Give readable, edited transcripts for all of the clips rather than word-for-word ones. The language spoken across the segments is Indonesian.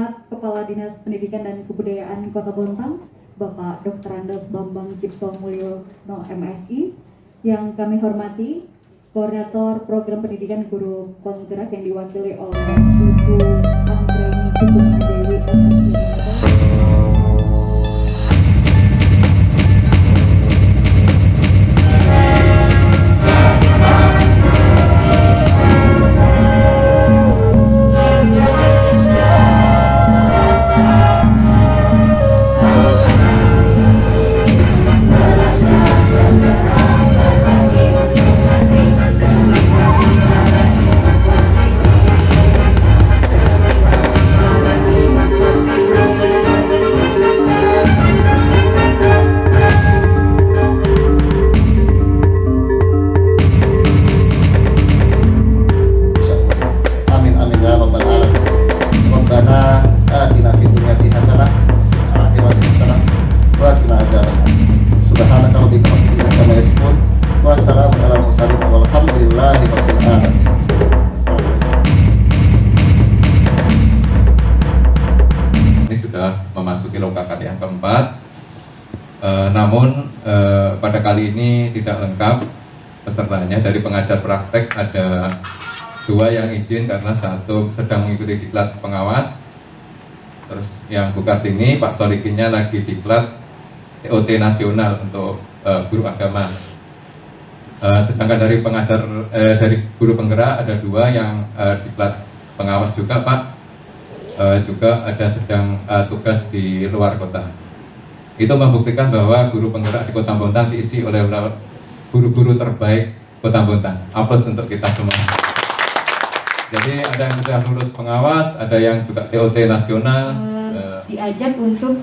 hormat Kepala Dinas Pendidikan dan Kebudayaan Kota Bontang, Bapak Dr. Andes Bambang Cipto Mulyo MSI, yang kami hormati Koordinator Program Pendidikan Guru Penggerak yang diwakili oleh Ibu Anggreni Kusuma Dewi MSI. Memasuki lokakat yang keempat, namun pada kali ini tidak lengkap pesertanya. Dari pengajar praktek ada 2 yang izin karena satu sedang mengikuti diklat pengawas, terus yang Bu Kartini, Pak Solikinnya lagi diklat TOT nasional untuk guru agama. Sedangkan dari pengajar dari guru penggerak ada 2 yang diklat pengawas juga Pak. Juga ada sedang tugas di luar kota. Itu membuktikan bahwa guru penggerak di Kota Bontang diisi oleh guru-guru terbaik Kota Bontang. Aplaus untuk kita semua. Jadi ada yang sudah lulus pengawas, ada yang juga TOT nasional. Diajak untuk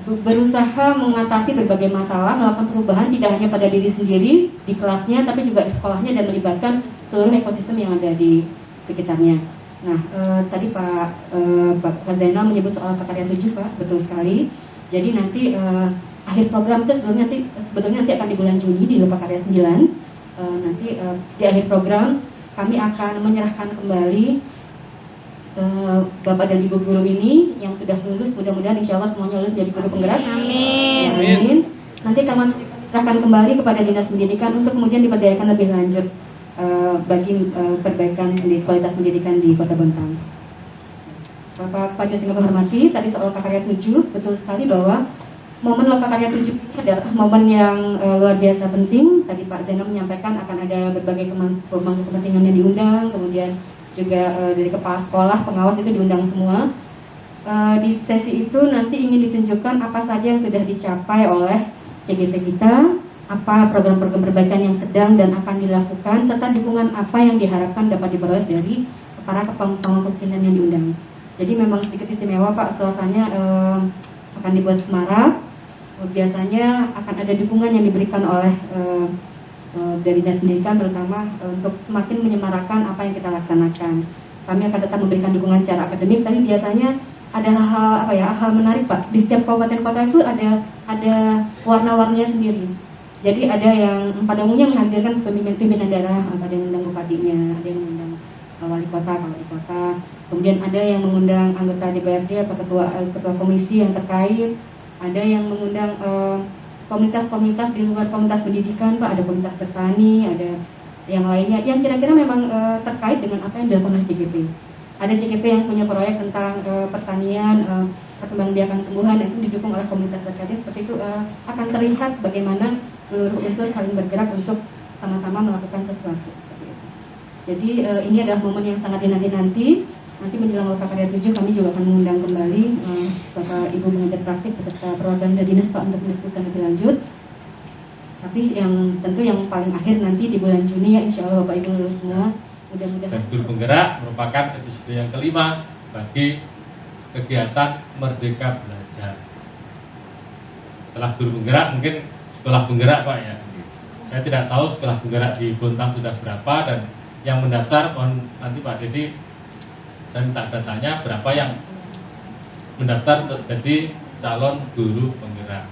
berusaha mengatasi berbagai masalah, melakukan perubahan tidak hanya pada diri sendiri di kelasnya, tapi juga di sekolahnya dan melibatkan seluruh ekosistem yang ada di sekitarnya. Nah, tadi Pak Zainal menyebut soal Karya 7, Pak, betul sekali. Jadi nanti akhir program itu sebetulnya nanti akan di bulan Juni di Lokakarya 9. Nanti di akhir program kami akan menyerahkan kembali Bapak dan Ibu guru ini yang sudah lulus, mudah-mudahan insya Allah semuanya lulus jadi guru penggerak. Amin. Amin. Nanti kami serahkan kembali kepada Dinas Pendidikan untuk kemudian diberdayakan lebih lanjut bagi perbaikan di kualitas pendidikan di Kota Bontang. Bapak Pajak yang kami hormati, tadi soal Karya 7, betul sekali bahwa momen Lokakarya 7 ini adalah momen yang luar biasa penting. Tadi Pak Zainal menyampaikan akan ada berbagai pemangku kepentingan yang diundang, kemudian juga dari kepala sekolah, pengawas itu diundang semua. Di sesi itu nanti ingin ditunjukkan apa saja yang sudah dicapai oleh CGP kita, apa program-program perbaikan yang sedang dan akan dilakukan, serta dukungan apa yang diharapkan dapat diperoleh dari para pemangku kepentingan yang diundang. Jadi memang sedikit istimewa Pak, suasananya akan dibuat semarak. Biasanya akan ada dukungan yang diberikan oleh dari Dinas Pendidikan, terutama untuk semakin menyemarakkan apa yang kita laksanakan. Kami akan tetap memberikan dukungan secara akademik, tapi biasanya ada hal menarik Pak. Di setiap kabupaten kota itu ada warna-warninya sendiri. Jadi ada yang pada umumnya menghadirkan pimpinan daerah, ada yang mengundang bupatinya, ada yang mengundang wali kota, kemudian ada yang mengundang anggota DPRD atau ketua komisi yang terkait, ada yang mengundang komunitas-komunitas di luar komunitas pendidikan Pak, ada komunitas bertani, ada yang lainnya yang kira-kira memang terkait dengan apa yang dilakukan oleh CGP. Ada CGP yang punya proyek tentang pertanian, perkembangbiakan tumbuhan, dan itu didukung oleh komunitas terkait. Seperti itu akan terlihat bagaimana seluruh unsur saling bergerak untuk sama-sama melakukan sesuatu. Jadi ini adalah momen yang sangat dinanti-nanti. Nanti menjelang Lokakarya 7 kami juga akan mengundang kembali Bapak Ibu pengajar praktik beserta perwakilan dari dinas Pak untuk mendiskusikan lebih lanjut. Tapi yang tentu yang paling akhir nanti di bulan Juni ya, insya Allah Bapak Ibu lulus semua. Mudah-mudahan. Dan guru penggerak merupakan episode yang kelima bagi kegiatan Merdeka Belajar. Setelah guru penggerak mungkin sekolah penggerak Pak ya. Saya tidak tahu sekolah penggerak di Bontang sudah berapa, dan yang mendaftar mohon nanti Pak Dedi saya minta datanya berapa yang mendaftar untuk jadi calon guru penggerak.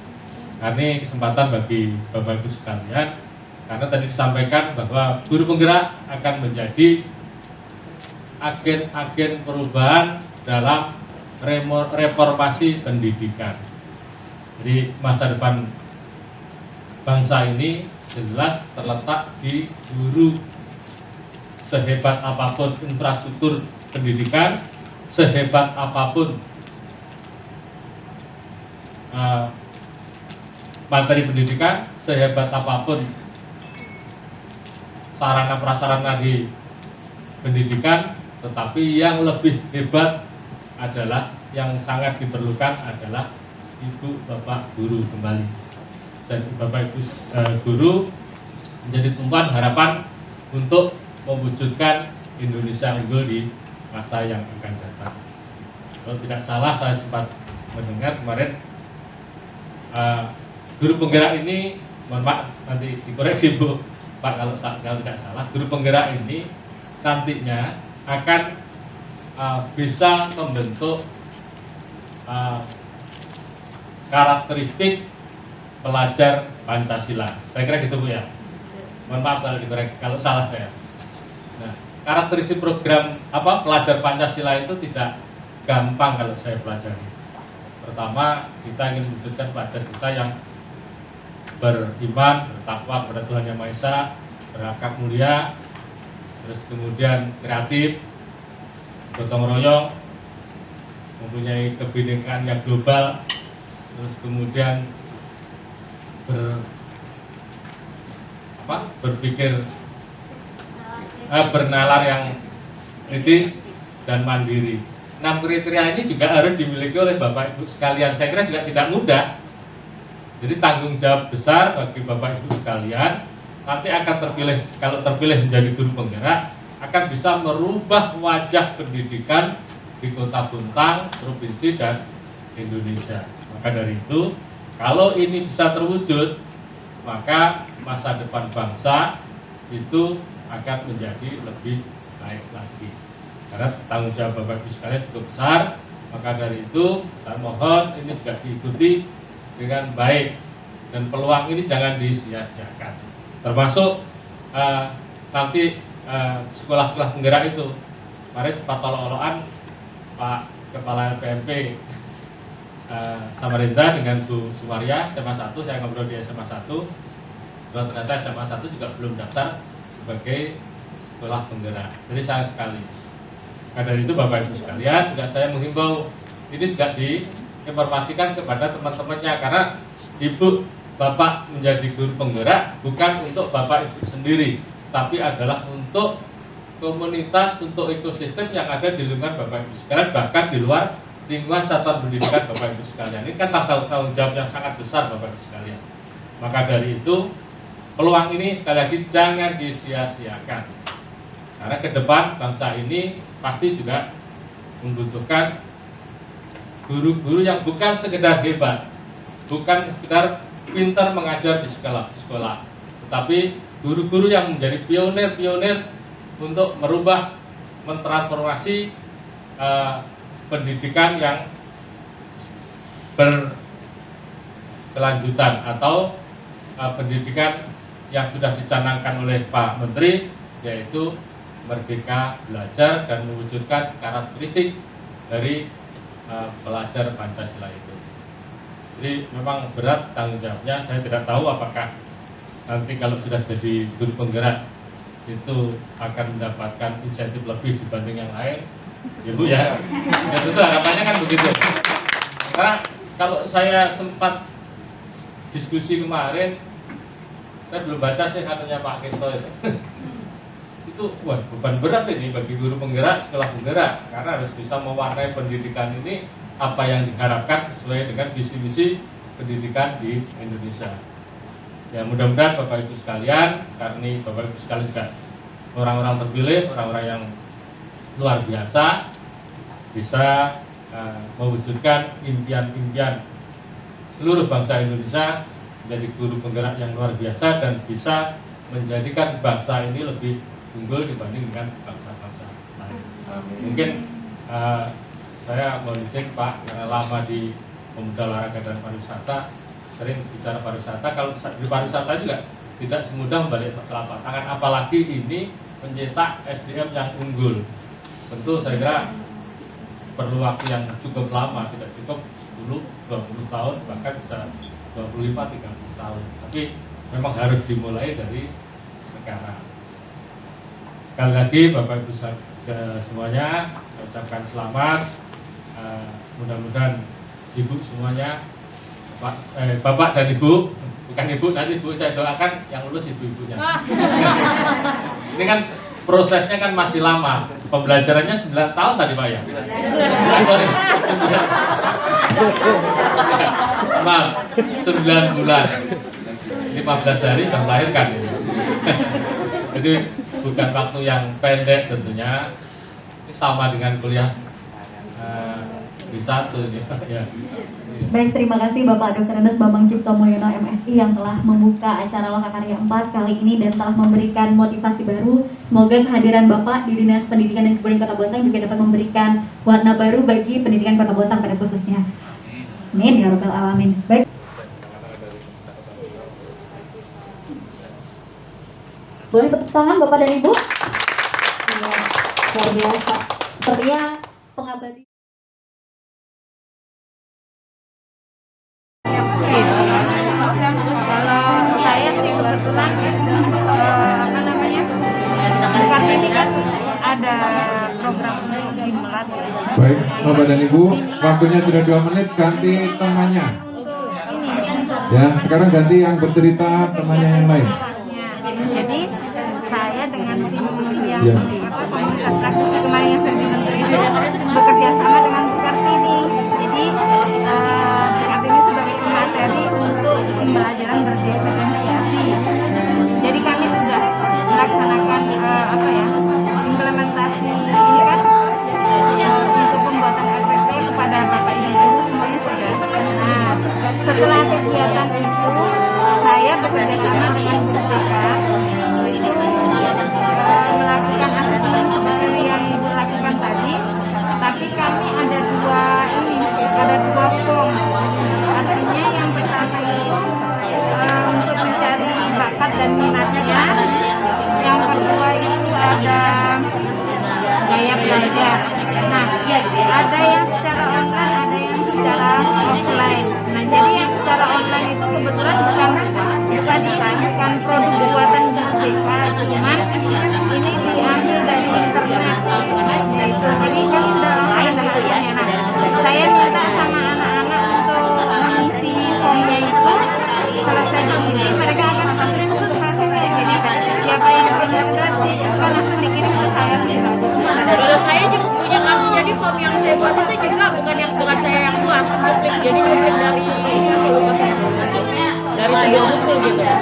Karena ini kesempatan bagi Bapak Ibu sekalian, karena tadi disampaikan bahwa guru penggerak akan menjadi agen-agen perubahan dalam reformasi pendidikan. Jadi masa depan bangsa ini jelas terletak di guru. Sehebat apapun infrastruktur pendidikan, sehebat apapun materi pendidikan, sehebat apapun sarana prasarana di pendidikan, tetapi yang lebih hebat adalah, yang sangat diperlukan adalah ibu bapak guru kembali. Dan bapak ibu guru menjadi tumpuan harapan untuk mewujudkan Indonesia unggul di masa yang akan datang. Kalau tidak salah, saya sempat mendengar kemarin guru penggerak ini, mohon maaf nanti dikoreksi Bu Pak kalau tidak salah, guru penggerak ini nantinya akan bisa membentuk karakteristik pelajar Pancasila. Saya kira gitu Bu ya. Mohon maaf kalau dikoreksi kalau salah saya. Nah, karakteristik program pelajar Pancasila itu tidak gampang kalau saya pelajari. Pertama, kita ingin mewujudkan pelajar kita yang beriman, bertakwa kepada Tuhan Yang Maha Esa, berakhlak mulia, terus kemudian kreatif, gotong royong, mempunyai kebinekaan yang global, terus kemudian berpikir bernalar yang kritis dan mandiri. 6 kriteria ini juga harus dimiliki oleh Bapak Ibu sekalian. Saya kira juga tidak mudah. Jadi tanggung jawab besar bagi Bapak Ibu sekalian. Nanti akan terpilih, kalau terpilih menjadi guru penggerak, akan bisa merubah wajah pendidikan di Kota Bontang, provinsi dan Indonesia. Maka dari itu, kalau ini bisa terwujud, maka masa depan bangsa itu akan menjadi lebih baik lagi. Karena tanggung jawab Bapak Ibu sekalian cukup besar. Maka dari itu saya mohon ini juga diikuti dengan baik, dan peluang ini jangan disia-siakan. Termasuk nanti sekolah-sekolah penggerak itu. Kemarin sempat tolok-tolokan Pak Kepala PMP Samarinda dengan Bu Sumaria SMA 1, saya ngobrol di SMA 1. Dan ternyata SMA 1 juga belum daftar sebagai sekolah penggerak. Jadi sayang sekali. Nah, dari itu Bapak Ibu sekalian, juga saya menghimbau ini juga diinformasikan kepada teman-temannya, karena Ibu Bapak menjadi guru penggerak bukan untuk Bapak Ibu sendiri, tapi adalah untuk komunitas, untuk ekosistem yang ada di lingkungan Bapak Ibu sekalian, bahkan di luar lingkungan satuan pendidikan Bapak Ibu sekalian. Ini kan tanggung jawab yang sangat besar Bapak Ibu sekalian. Maka dari itu peluang ini sekali lagi jangan disia-siakan, karena ke depan bangsa ini pasti juga membutuhkan guru-guru yang bukan sekedar hebat, bukan sekedar pintar mengajar di sekolah, tetapi guru-guru yang menjadi pionir-pionir untuk merubah, mentransformasi pendidikan yang berkelanjutan atau pendidikan yang sudah dicanangkan oleh Pak Menteri, yaitu merdeka belajar dan mewujudkan karakteristik dari pelajar Pancasila itu. Jadi memang berat tanggung jawabnya. Saya tidak tahu apakah nanti kalau sudah jadi guru penggerak itu akan mendapatkan insentif lebih dibanding yang lain, ya Bu ya. Ya tentu harapannya kan begitu. Karena kalau saya sempat diskusi kemarin, saya belum baca sih katanya Pak Kisto itu wah, beban berat ini bagi guru penggerak, sekolah penggerak, karena harus bisa mewarnai pendidikan ini apa yang diharapkan sesuai dengan visi-misi pendidikan di Indonesia. Ya mudah-mudahan Bapak Ibu sekalian, karena Bapak Ibu sekalian juga orang-orang terpilih, orang-orang yang luar biasa, bisa mewujudkan impian-impian seluruh bangsa Indonesia menjadi guru penggerak yang luar biasa dan bisa menjadikan bangsa ini lebih unggul dibanding dengan bangsa-bangsa lain. Mungkin saya mohon izin Pak, karena lama di Pemuda Olahraga dan Pariwisata, sering bicara pariwisata. Kalau di pariwisata juga tidak semudah membalik telapak tangan, apalagi ini mencetak SDM yang unggul. tentu saya kira perlu waktu yang cukup lama, tidak cukup 10-20 tahun, bahkan bisa 25-30 tahun. Tapi memang harus dimulai dari sekarang. Sekali lagi Bapak Ibu semuanya, saya ucapkan selamat. Mudah-mudahan Ibu semuanya, Bapak dan Ibu, bukan Ibu, nanti Ibu saya doakan yang lulus ibu-ibunya. Ini kan prosesnya kan masih lama, pembelajarannya 9 tahun tadi Pak ya? 9, maaf, 9 bulan, 15 hari sudah melahirkan. Jadi bukan waktu yang pendek tentunya. Ini sama dengan kuliah D1 ini. Ya. Baik, terima kasih Bapak Dr. Andes Bambang Cipto Mulyono MSI yang telah membuka acara Lokakarya 4 kali ini dan telah memberikan motivasi baru. Semoga kehadiran Bapak di Dinas Pendidikan dan Kebudayaan Kota Bontang juga dapat memberikan warna baru bagi pendidikan Kota Bontang pada khususnya. Amin ya rabbal alamin. Baik. Boleh tepuk tangan Bapak dan Ibu? Ya, luar biasa. Sepertinya pengabdi. Kalau saya sih kebetulan apa namanya, dekat ini kan ada program Gimlat. Baik, Bapak dan Ibu, waktunya sudah 2 menit, ganti temannya. Ya, sekarang ganti yang bercerita temannya yang lain. Jadi saya dengan tim yang Ya. komunitas praktisi kemarin yang saya menteri itu bekerja sama dengan Bu Kartini. Jadi Bu Kartini sebagai pemateri untuk pembelajaran berdiferensiasi. Jadi kami sudah melaksanakan implementasi ini kan untuk pembuatan RPP kepada Bapak Ibu guru semuanya sudah. Nah, setelah kegiatan itu saya bekerja sama dengan Bu BK itu melakukan asesmen seperti yang Ibu lakukan tadi, tapi kami ada dua form. Artinya yang pertama itu untuk mencari bakat dan minatnya, yang kedua itu ada gaya belajar. Nah, ada yang secara online, ada yang secara offline. Nah, jadi yang secara online itu kebetulan bukan ditanyakan produk buatan BK, cuman ini diambil dari internet. Nah, itu jadi kan sudah ada hasilnya. Nah, saya minta sama anak-anak untuk mengisi formnya itu. Selesai diisi, mereka akan kirim untuk hasilnya. Jadi siapa yang benar-benar kan langsung dikirim ke saya. Kalau saya juga punya kasus, jadi form yang saya buat itu juga bukan saya yang buat, jadi mungkin dari sebuah buku gitu. Ya,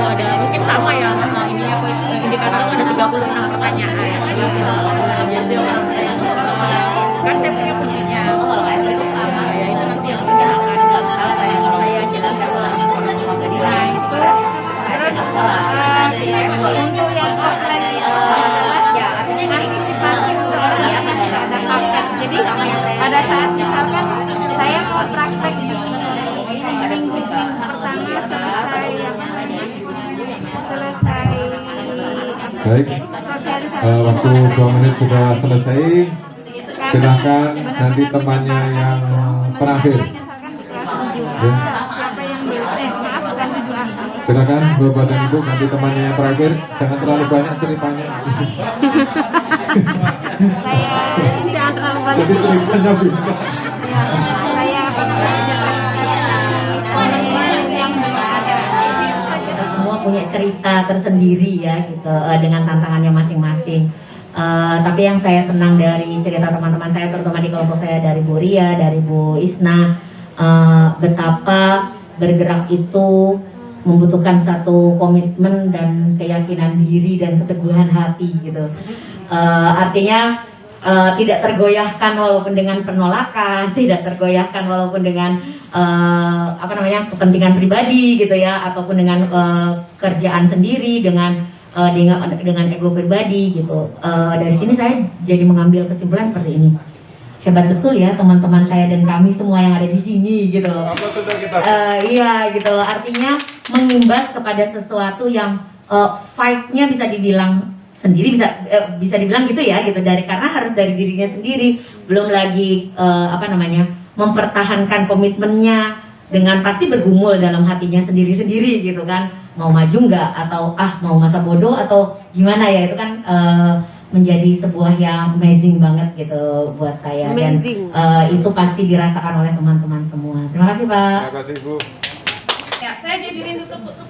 ada mungkin sama ya, ini apa indikator ada 36 pertanyaan. Jadi kan saya punya kuncinya. Ya itu nanti yang akan saya jelaskan. Nah itu terus untuk yang offline Ya artinya antisipasi untuk orang yang tidak ada paket. Jadi pada saat misalkan saya mau praktek di minggu pertama selesai Baik, waktu 2 menit sudah selesai. Silakan ganti temannya yang terakhir. Ya. Siapa yang maaf bukan tujuan. Silakan Bapak dan Ibu ganti temannya yang terakhir. Jangan terlalu banyak ceritanya. Saya jangan terlalu banyak. Jadi ceritanya bisa. Saya yang kita semua punya cerita tersendiri ya gitu dengan tantangannya masing-masing. Tapi yang saya senang dari cerita teman-teman saya, terutama di kelompok saya dari Bu Ria, dari Bu Isna, betapa bergerak itu membutuhkan satu komitmen dan keyakinan diri dan keteguhan hati gitu. Artinya tidak tergoyahkan walaupun dengan penolakan, tidak tergoyahkan walaupun dengan kepentingan pribadi gitu ya, ataupun dengan kerjaan sendiri, dengan ego pribadi gitu. Dari sini saya jadi mengambil kesimpulan seperti ini. Hebat betul ya teman-teman saya dan kami semua yang ada di sini gitu loh. Iya gitu loh. Artinya mengimbas kepada sesuatu yang fight-nya bisa dibilang sendiri, bisa dibilang gitu ya gitu, karena harus dari dirinya sendiri, belum lagi mempertahankan komitmennya dengan pasti bergumul dalam hatinya sendiri-sendiri gitu kan, mau maju nggak atau mau masa bodoh atau gimana ya, itu kan menjadi sebuah yang amazing banget gitu buat saya. Dan itu pasti dirasakan oleh teman-teman semua. Terima kasih Pak. Terima kasih Bu. Ya, saya jadi rindu tutup.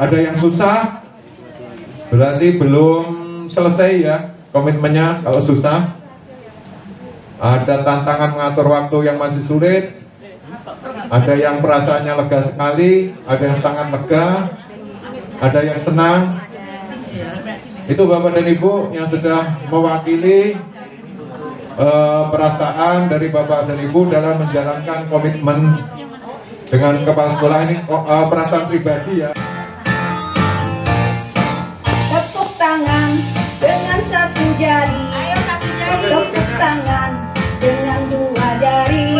Ada yang susah, berarti belum selesai ya komitmennya. Kalau susah, ada tantangan mengatur waktu yang masih sulit, ada yang perasaannya lega sekali, ada yang sangat lega, ada yang senang. Itu Bapak dan Ibu yang sudah mewakili perasaan dari Bapak dan Ibu dalam menjalankan komitmen dengan kepala sekolah ini, perasaan pribadi ya. Tepuk tangan dengan satu jari. Tepuk tangan dengan dua jari.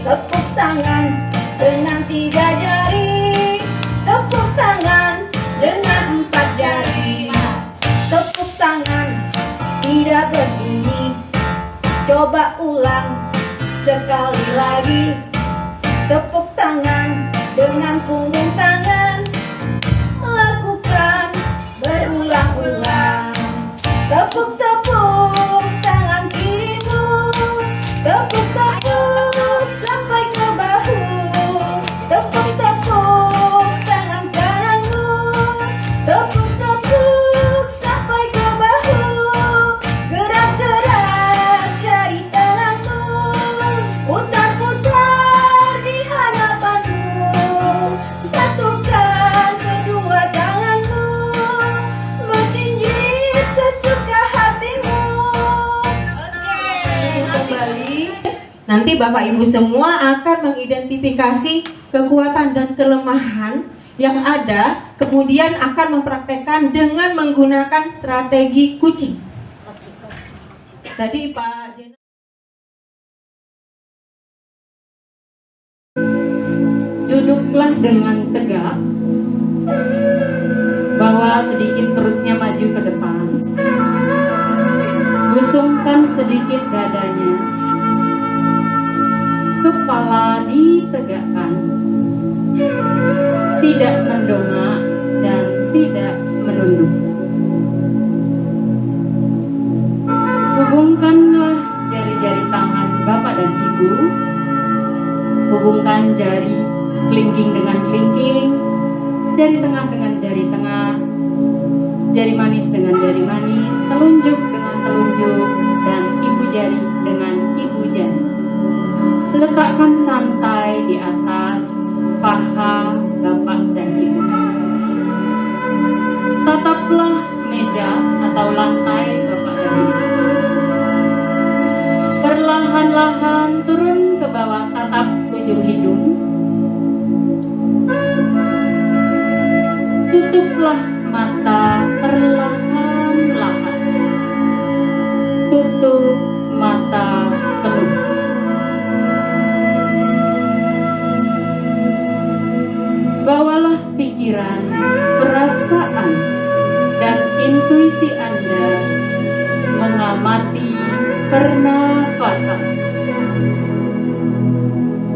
Tepuk tangan dengan tiga jari. Tepuk tangan dengan empat jari. Tepuk tangan tidak berbunyi. Coba ulang sekali lagi. Tepuk tangan dengan punggung tangan. Lakukan berulang-ulang. Tepuk-tepuk tangan kirimu. Tepuk-tepuk sampai ke bahu. Tepuk-tepuk tangan kananmu. Tepuk-tepuk sampai ke bahu. Gerak-gerak jari tanganmu. Putar-putar di hadapanmu. Satukan kedua tanganmu. Berjinjit sesuka hatimu. Kembali. Nanti Bapak Ibu semua akan mengidentifikasi kekuatan dan kelemahan yang ada, kemudian akan mempraktekkan dengan menggunakan strategi kucing. Tadi Pak Jenderal Duduklah dengan tegak, bawa sedikit perutnya maju ke depan, busungkan sedikit dadanya, kepala ditegakkan, tidak mendongak dan tidak menunduk. Hubungkanlah jari-jari tangan Bapak dan Ibu, hubungkan jari kelingking dengan kelingking, jari tengah dengan jari tengah, jari manis dengan jari manis, telunjuk dengan telunjuk, dan ibu jari dengan ibu jari. Letakkan santai di atas paha Bapak dan Ibu. Tataplah meja atau lantai Bapak dan Ibu. Perlahan-lahan turun ke bawah, tatap ujung hidung. Tutuplah mata perlahan-lahan. Tutup mata penuh. Bawalah pikiran, perasaan, dan intuisi Anda mengamati pernafasan.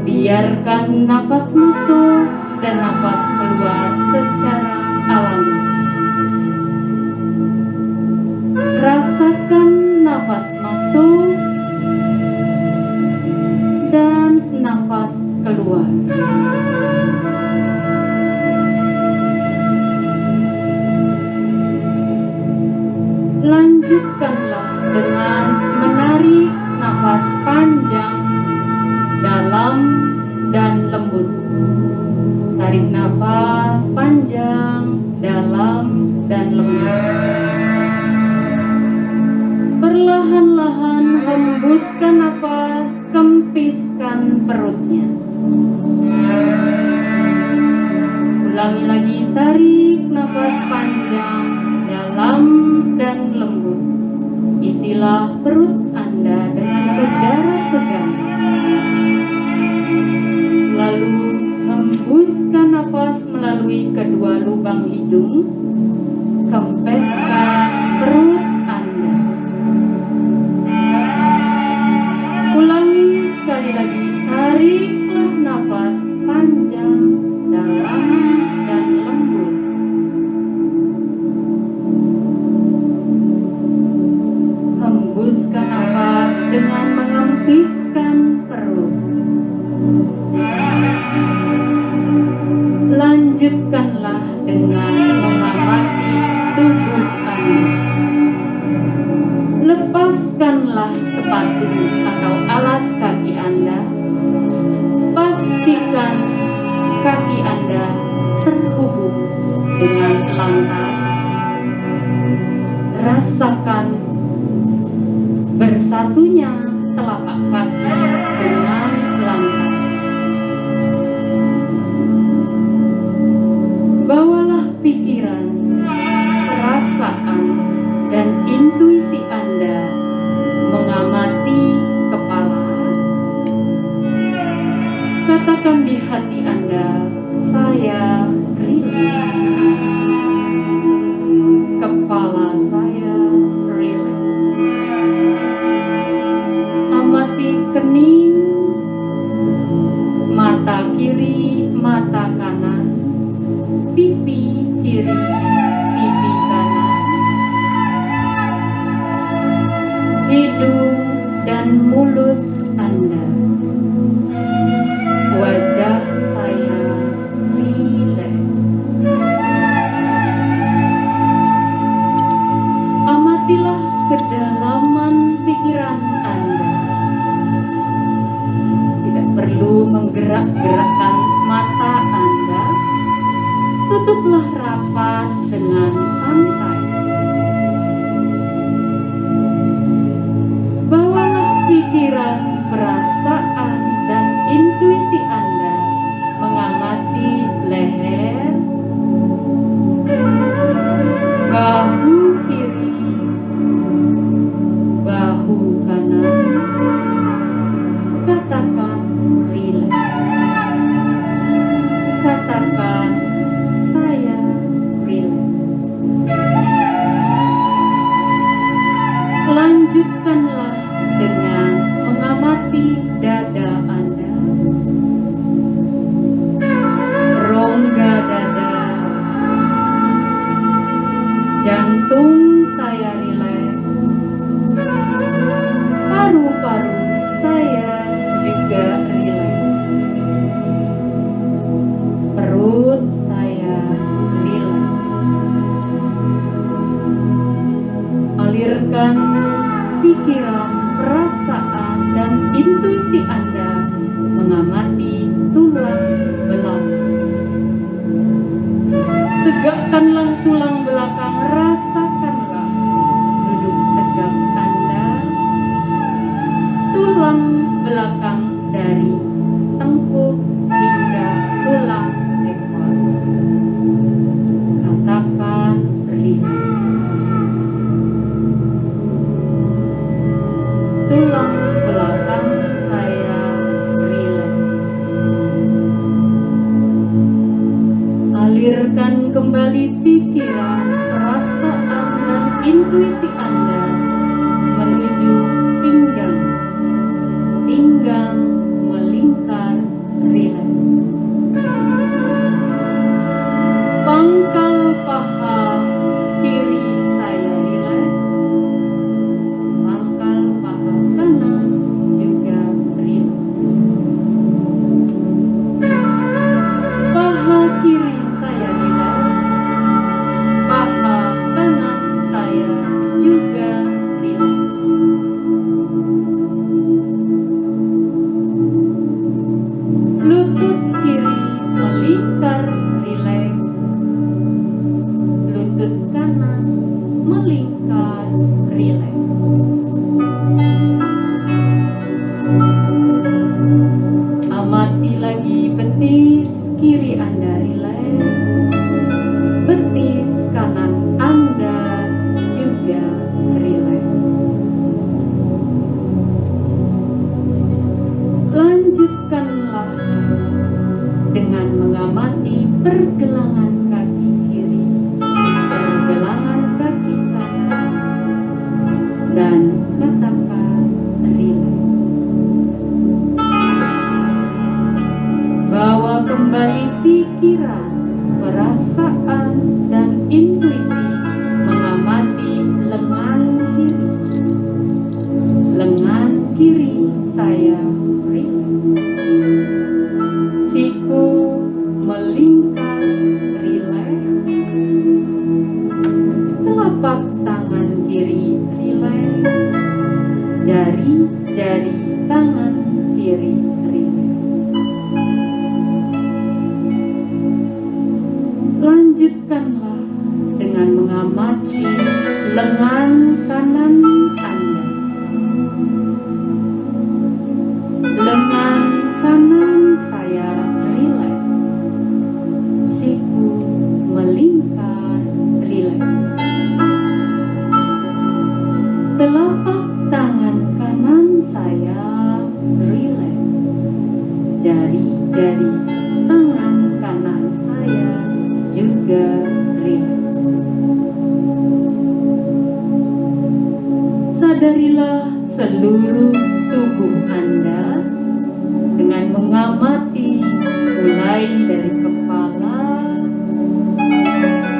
Biarkan napas masuk dan napas keluar secara alami. Rasakan napas masuk dan napas keluar. Lanjutkanlah dengan menarik nafas panjang, dalam, dan lembut. Tarik nafas panjang, dalam, dan lembut. Perlahan-lahan hembuskan nafas, kempiskan perutnya. Ulangi lagi, tarik nafas panjang, dalam, dan lembut. Isilah perut Anda dengan udara segar. Lalu hembuskan nafas melalui kedua lubang hidung. Kempeskan Kunyah telapak kaki dengan lantai. Bawalah pikiran, perasaan, dan intuisi Anda mengamati kepala. Katakan di hati Anda, saya rileks. Kepala saya rileks. Amati kening, mata kiri, mata kanan, pipi kiri, pipi kanan, hidung dan mulut Anda. Wajah saya rileks. Amatilah kedalaman pikiran Anda. Tidak perlu menggerak-gerakkan mata Anda. Tutuplah rapat dengan santai. Bawalah pikiran, perasaan, dan intuisi Anda mengamati leher, bahu kiri, bahu kanan. Katakan rileks. Katakan saya rileks. Lanjutkanlah dengan mengamati dada Anda. Rongga dada. Jantung saya rileks. Paru-paru saya juga rileks. Perut saya rileks. Alirkan pikiran, perasaan, dan intuisi Anda mengamati tulang belakang. Tegakkanlah tulang belakang, rasakanlah duduk tegak Anda. Tulang belakang dari tengkuk hingga tulang ekor. Katakan rileks. Tulang belakang saya rileks. Alirkan kembali pikiran, perasaan, dan intuisi Anda menuju pinggang. Pinggang melingkar rileks. Pangkal paha kiri saya rileks. Pangkal paha kanan juga rileks. Paha kiri saya rileks. Paha kanan saya juga rileks. Lutut kiri melingkar rileks. Lutut kanan melingkar rileks. Amati lagi betis kiri Anda rileks. Betis kanan Anda juga rileks. Lanjutkanlah dengan mengamati pergelangan kaki kiri, pergelangan kaki kanan, dan katakan rileks. Bawa kembali pikiran, perasaan, dan intuisi mengamati lengan kiri. Lengan kiri saya rileks. Siku melingkar rileks. Telapak tangan kiri rileks. Jari-jari tangan kiri rileks. Lanjutkanlah dengan mengamati lengan kanan Anda. dari tangan kanan saya juga rileks. Sadarilah seluruh tubuh Anda dengan mengamati mulai dari kepala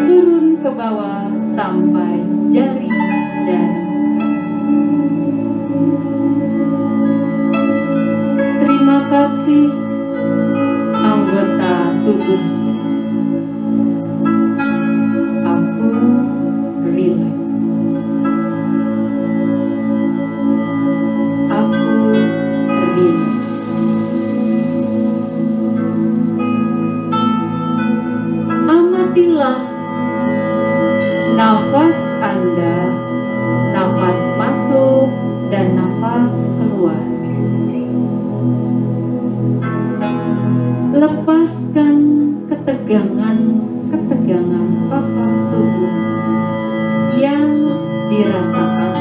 turun ke bawah sampai jari-jari. Terima kasih anggota tubuh. Aku rileks. Aku rileks. Amatilah nafas Anda, nafas masuk dan nafas keluar. Lepaskan ketegangan paha tubuh yang dirasakan.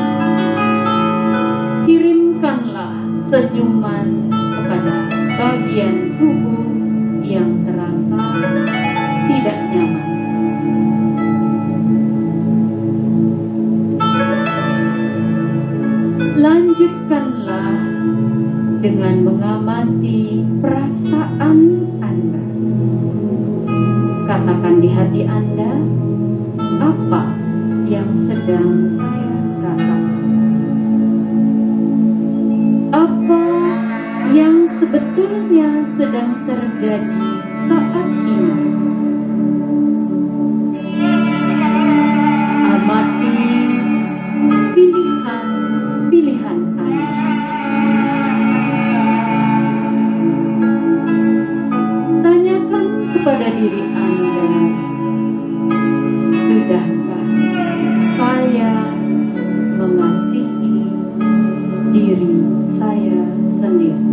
Kirimkanlah senyuman kepada bagian tubuh yang terasa tidak nyaman. Lanjutkanlah dengan mengamati perasaan Anda. Katakan di hati Anda, apa yang sedang saya rasakan? Apa yang sebetulnya sedang terjadi saat ini? Amati pilihan Anda. Tanyakan kepada diri Anda, sudahkah saya mengasihi diri saya sendiri?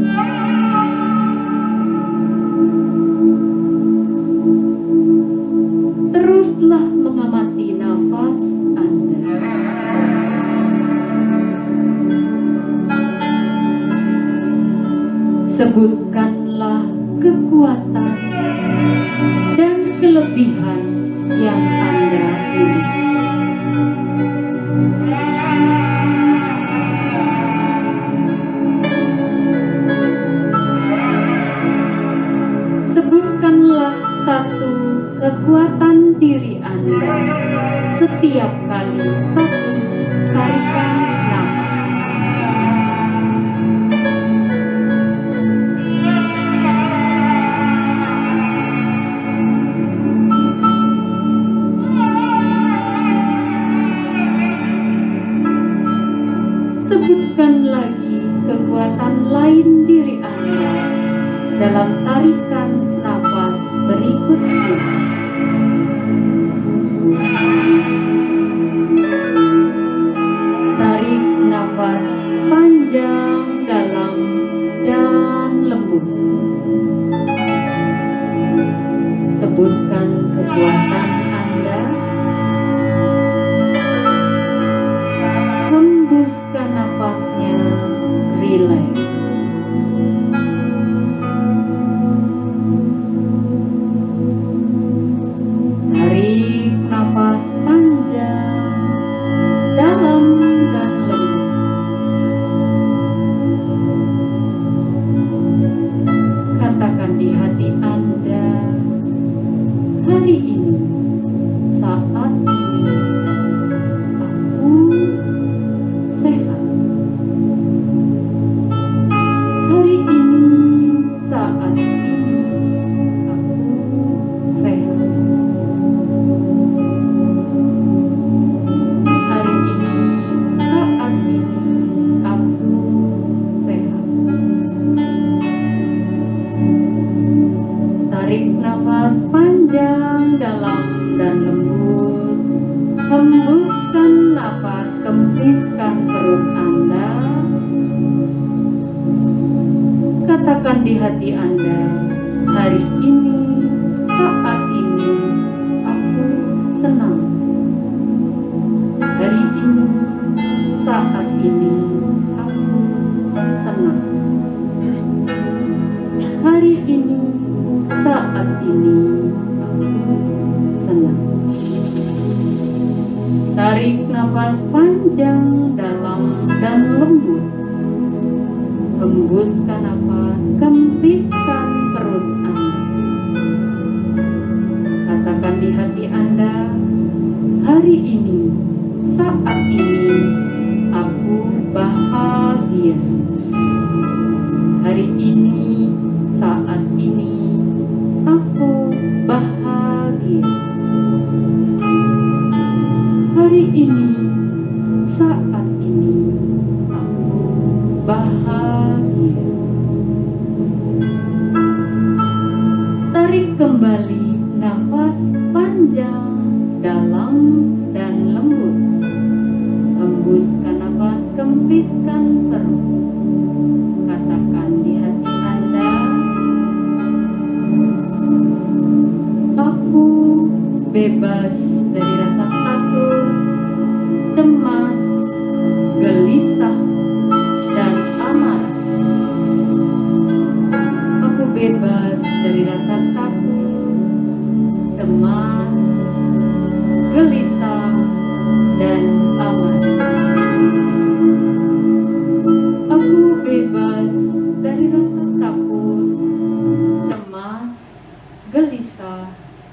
Teruslah mengamati nafas Anda. Sebutkanlah kekuatan dan kelebihan yang Anda miliki. Sebutkanlah satu kekuatan diri Anda setiap kali satu tarikan nafas. Sebutkan lagi kekuatan lain diri Anda dalam tarikan nafas berikutnya. Tarik nafas panjang, dalam, dan lembut. Sebutkan kekuatan Anda. Hembuskan nafasnya, rileks. Tarik nafas panjang, dalam, dan lembut. Katakan di hati Anda, hari ini, saat ini, aku sehat. Hari ini, saat ini, aku sehat. Hari ini, saat ini, aku sehat. Tarik nafas panjang, dalam, dan lembut. Hembuskan nafas, kempiskan perut Anda. Katakan di hati Anda, hari ini, saat ini, aku senang. Hari ini, saat ini, aku senang. Hari ini, saat ini aku senang. Tarik nafas panjang, dalam dan lembut. Hembuskan nafas, kempiskan perut Anda. Katakan di hati Anda, hari ini, saat ini, aku bahagia. Hari ini, saat ini, aku bahagia. Hari ini, saat ini, aku bahagia. Tarik kembali nafas panjang, dalam dan lembut. Hembuskan nafas, kempiskan perut. Katakan di hati Anda, aku bebas dari rasa takut, cemas, gelisah, dan amarah. Aku bebas dari rasa takut, cemas, gelisah, dan amarah. Aku bebas dari rasa takut, cemas, gelisah,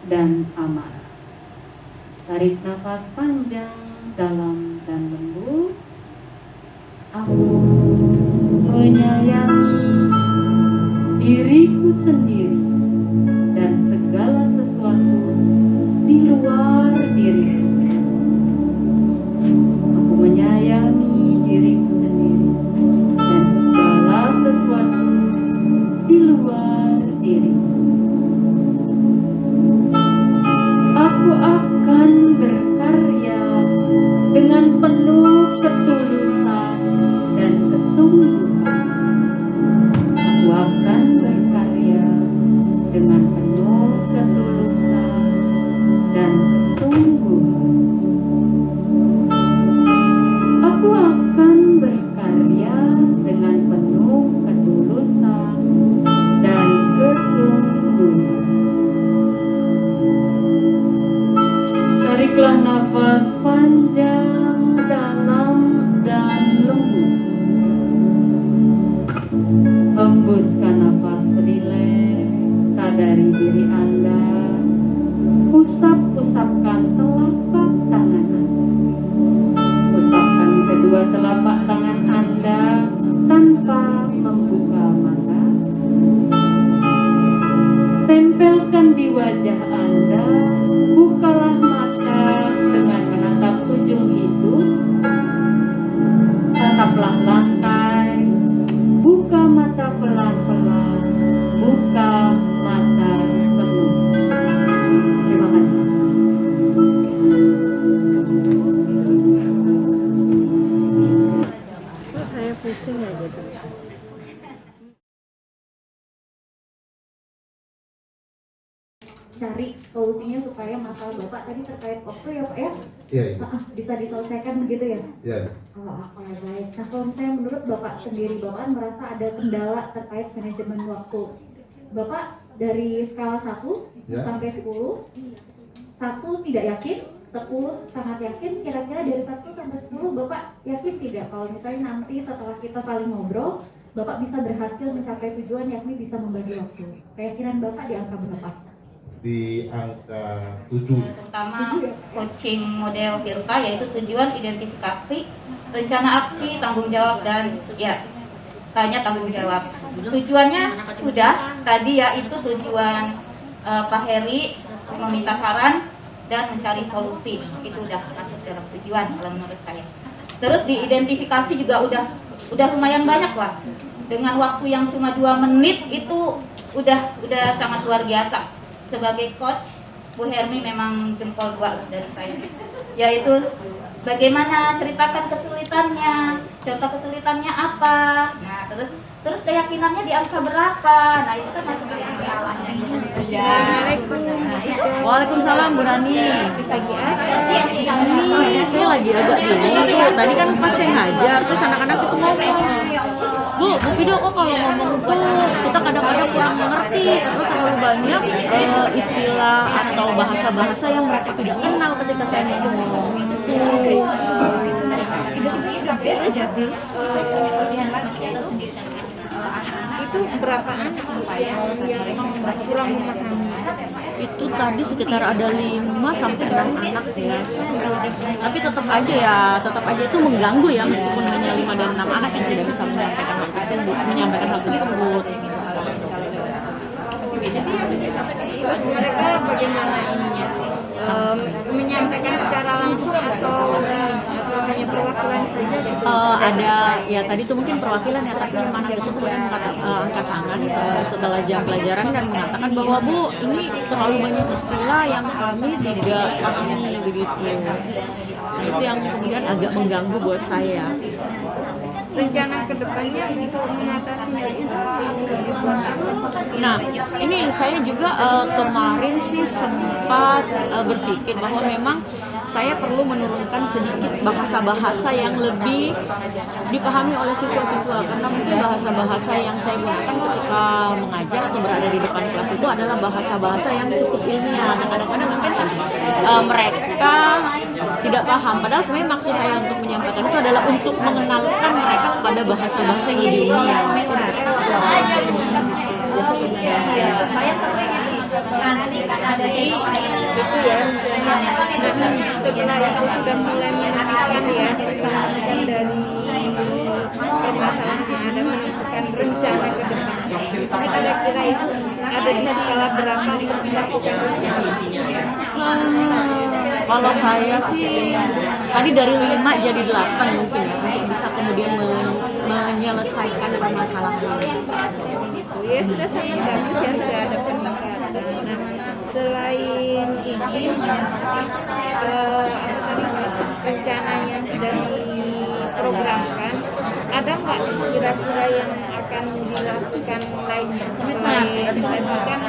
dan amarah. Tarik nafas panjang, dalam dan lembut. Aku menyayangi diriku sendiri dan segala sesuatu di luar diriku. Aku menyayangi diriku sendiri dan segala sesuatu di luar diriku. Aku akan berkarya dengan penuh ketulusan dan kesungguhan. Aku akan berkarya dengan penuh ketulusan dan kesungguhan. Aku akan berkarya dengan penuh ketulusan dan kesungguhan. Tariklah nafas panjang, dalam dan lembut. Hembuskan nafas rileks, sadari diri Anda. Usap-usapkan telapak tangan Anda. Usapkan kedua telapak tangan Anda tanpa membuka mata. Tempelkan di wajah Anda. Bukalah mata dengan menatap ujung hidung. Tataplah lantai. Buka mata pelan-pelan. Buka mata penuh. Terima kasih. Saya pusing aja tuh. Cari solusinya supaya masalah Bapak tadi terkait waktu ya Pak ya? Iya, iya. Bisa diselesaikan begitu ya? Iya. Oh, oke, baik. Nah, kalau misalnya menurut Bapak sendiri, Bapak merasa ada kendala terkait manajemen waktu. Bapak dari skala 1 Ya. sampai 10, 1 tidak yakin, 10 sangat yakin, kira-kira dari 1 sampai 10 Bapak yakin tidak kalau misalnya nanti setelah kita saling ngobrol, Bapak bisa berhasil mencapai tujuan yakni bisa membagi waktu. Keyakinan Bapak di angka berapa? Di angka 7. Terutama coaching model Virka, yaitu tujuan, identifikasi, rencana aksi, tanggung jawab, dan ya tanya tanggung jawab. Tujuannya sudah tadi, yaitu tujuan Pak Heri meminta saran dan mencari solusi, itu udah masuk dalam tujuan kalau menurut saya. Terus di identifikasi juga udah lumayan banyak lah, dengan waktu yang cuma 2 menit itu udah sangat luar biasa. Sebagai coach, Bu Hermi memang jempol 2 dari saya, yaitu bagaimana ceritakan kesulitannya, contoh kesulitannya apa, nah terus keyakinannya di angka berapa, nah itu kan masuk ke awalnya gitu. Waalaikumsalam Bu Rani. Bisa ini saya lagi agak bingung tuh. Tadi kan pas saya ngajar terus anak-anak itu ngomong Bu Fido kok kalau ngomong tuh kita kadang-kadang kurang mengerti karena terlalu banyak istilah atau bahasa-bahasa yang mereka tidak kenal ketika saya ngomong. Itu berapa anak yang kurang memahami? Itu tadi sekitar ada 5 sampai 6 anak ya. Tapi tetap aja itu mengganggu ya, meskipun hanya 5 dan 6 anak yang tidak bisa menyampaikan hal tersebut. Terus mereka bagaimana ininya? Menyampaikan secara langsung atau hanya perwakilan saja? Ada ya tadi itu mungkin perwakilan ya, tapi mana itu kemudian angkat tangan setelah jam pelajaran dan mengatakan bahwa Bu ini terlalu banyak istilah yang kami tidak pahami begitu. Itu yang kemudian agak mengganggu buat saya. Rencana kedepannya untuk mengatasi itu Nah, ini saya juga kemarin sih sempat berpikir bahwa memang saya perlu menurunkan sedikit bahasa-bahasa yang lebih dipahami oleh siswa-siswa, karena mungkin bahasa-bahasa yang saya gunakan ketika mengajar atau berada di depan kelas itu adalah bahasa-bahasa yang cukup ilmiah. Dan kadang-kadang mungkin mereka tidak paham, padahal sebenarnya maksud saya untuk menyampaikan itu adalah untuk mengenalkan mereka kepada bahasa-bahasa yang lebih ilmiah. Saya sering itu nanti kan ada itu ya. Setelah itu sudah mulai menentukan ya kesalahan dari permasalahan yang ada, menentukan rencana ke depan. Kira-kira itu ada di skala berapa untuk melakukan rencana? Kalau saya sih tadi dari 5 jadi 8 mungkin ya, untuk bisa kemudian menyelesaikan permasalahan. Ya sudah sangat bagus ya, sudah ada pendekatan. Nah, selain ini rencana yang sudah diprogramkan, ada nggak kira-kira yang akan dilakukan lainnya selain kan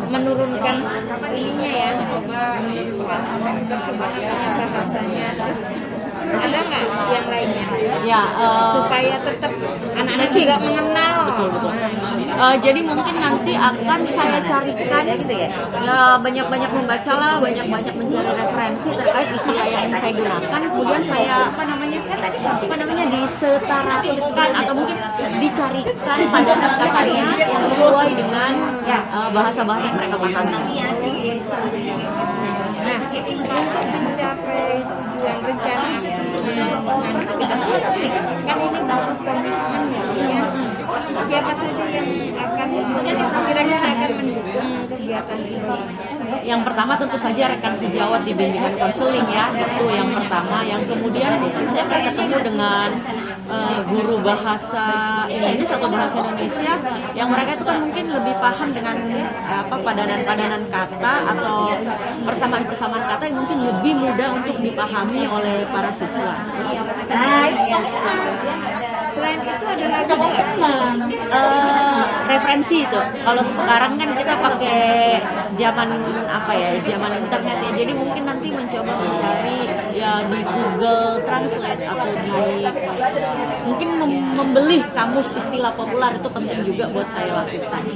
menurunkan ininya ya, menurunkan tersebarnya bahasanya, terus ada nggak yang lainnya Ya, supaya tetap anak-anak juga mengenal? Betul. Jadi mungkin nanti akan saya carikan gitu ya, banyak-banyak membacalah, banyak-banyak mencari referensi terkait istilah yang saya gunakan, kemudian saya disetarakan atau mungkin dicarikan pada kata-katanya yang sesuai dengan bahasa-bahasa yang mereka pahami. Nah, untuk mencapai tujuan rencana kan ini baru komitmen ya. Siapa saja yang akan kira-kira akan mendukung kegiatan ini? Yang pertama tentu saja rekan sejawat di bimbingan konseling ya, itu yang pertama. Yang kemudian mungkin saya akan ketemu dengan guru bahasa Inggris atau bahasa Indonesia yang mereka itu kan mungkin lebih paham dengan padanan-padanan kata atau persamaan-persamaan kata yang mungkin lebih mudah untuk dipahami oleh para siswa. Selain itu ada lagi referensi itu. Kalau sekarang kan kita pakai zaman internet ya. Jadi mungkin nanti mencoba mencari ya di Google Translate atau mungkin membeli kamus istilah populer, itu penting juga buat saya lakukan.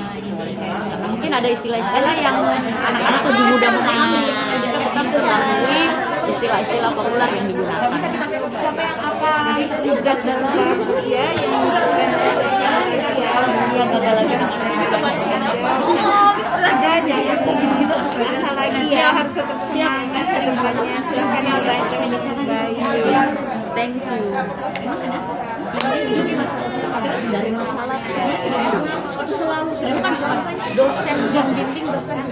Karena mungkin ada istilah-istilah yang anak-anak lebih mudah memahami ketika kita mengetahui istilah-istilah populer yang digunakan. siapa yang akan terlibat dalam ya yang gagal lagi ada aja ya gitu rasa lagi ya harus tetap semangat sebenarnya silakan yang baik Thank you. Ini dari masalah itu selalu itu kan cuma dosen bimbing bahkan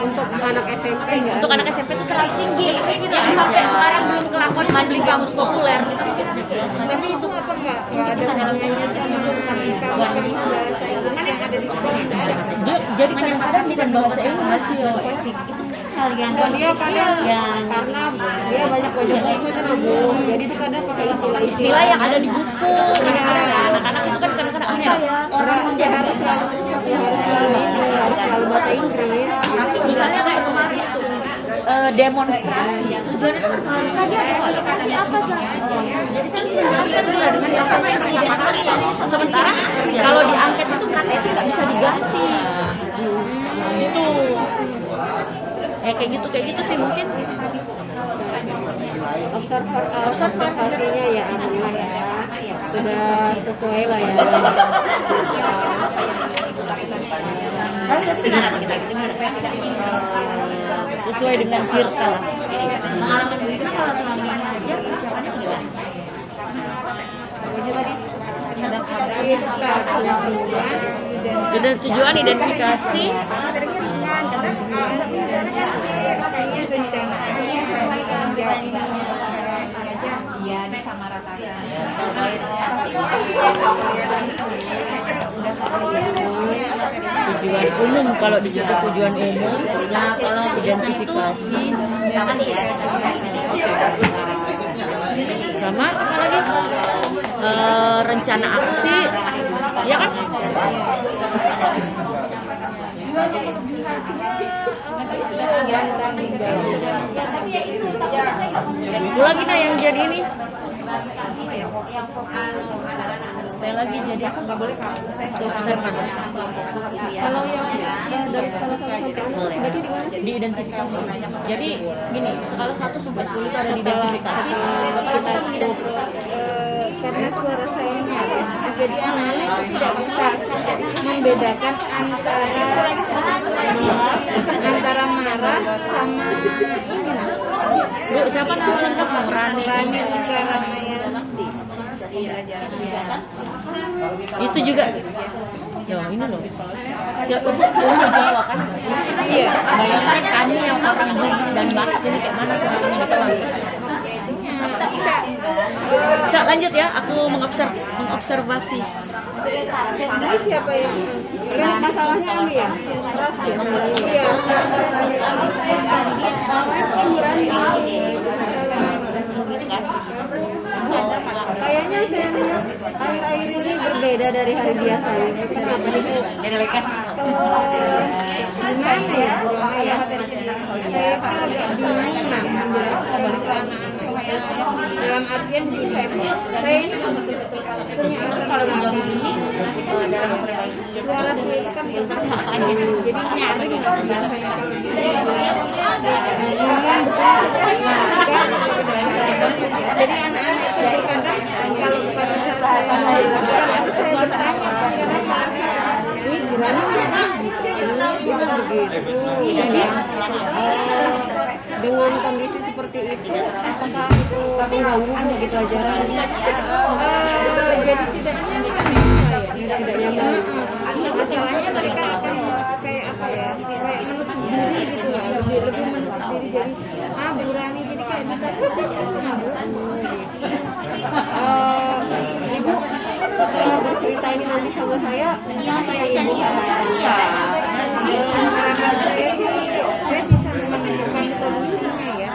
untuk anak SMP ya. Untuk anak SMP itu terlalu tinggi. Yang sampai sekarang belum kelakon beli kamus populer. Tapi itu apa enggak ada namanya bahasa Inggris yang ada di sini. Jadi kadang-kadang bukan bahasa Inggris ya. Itu hal yang dia kadang karena dia banyak baca buku itu Bu. Jadi itu kadang pakai istilah yang ada di buku. Anak-anak itu kan kadang-kadang apa ya? Orang harus selalu bahasa Inggris. Misalnya kayak kemarin tuh demonstrasi. Tujuannya itu harusnya dia edukasi apa sanksinya. Jadi saya menjelaskan juga dengan bahasa yang tidak. Sementara kalau di angket itu kata itu nggak bisa diganti. Itu kayak gitu sih mungkin. Observasinya ya alhamdulillah ya sudah sesuai lah ya. Sesuai dengan kita lah. Dan tujuan identifikasi tujuan umum. Kalau di situ tujuan umum, kalau identifikasi sama apa lagi, rencana aksi, ya kan? Itu lagi nah yang jadi ini. Saya lagi jadi aku nggak boleh kalau yang dari skala 1 sampai 10 berarti di mana sih? Diidentifikasi. Jadi gini, skala 1 sampai 10 itu ada di identifikasi. Kita karena suara saya nyaris, jadi anak-anak itu tidak bisa membedakan antara marah sama ini. Bu, siapa nama lengkap? Rani itu juga. Ya, ini loh. Ya, Jawa kan? Iya. Bayangkan kami yang orang Bugis dan Batak ini kayak mana sebenarnya kita langsung. Bisa lanjut ya, aku mengobservasi. Jadi siapa yang masalahnya ini ya? Ras ya? Iya. Kayaknya saya akhir-akhir ini berbeda dari hari biasa ya. Kenapa Ibu? Jadi lekas. Gimana ya? Saya agak bingung menjelaskan ke anak-anak. Dalam artian saya ini betul-betul punya kalau menjauh ini nanti kalau dalam memperbaiki suara saya itu kan besar jadi nyari gitu saya. Jadi anak-anak itu terkadang kalau kepada saya bertanya ini gimana begitu. Jadi dengan kondisi seperti itu apakah itu mengganggu begitu ajaran? Jadi tidak nyaman. Masalahnya mereka akan kayak apa ya? Kayak menutup diri gitu lah, lebih menutup diri jadi berani jadi kayak Ibu setelah bercerita ini nanti sama saya kayak Ibu saya bisa menemukan solusinya ya.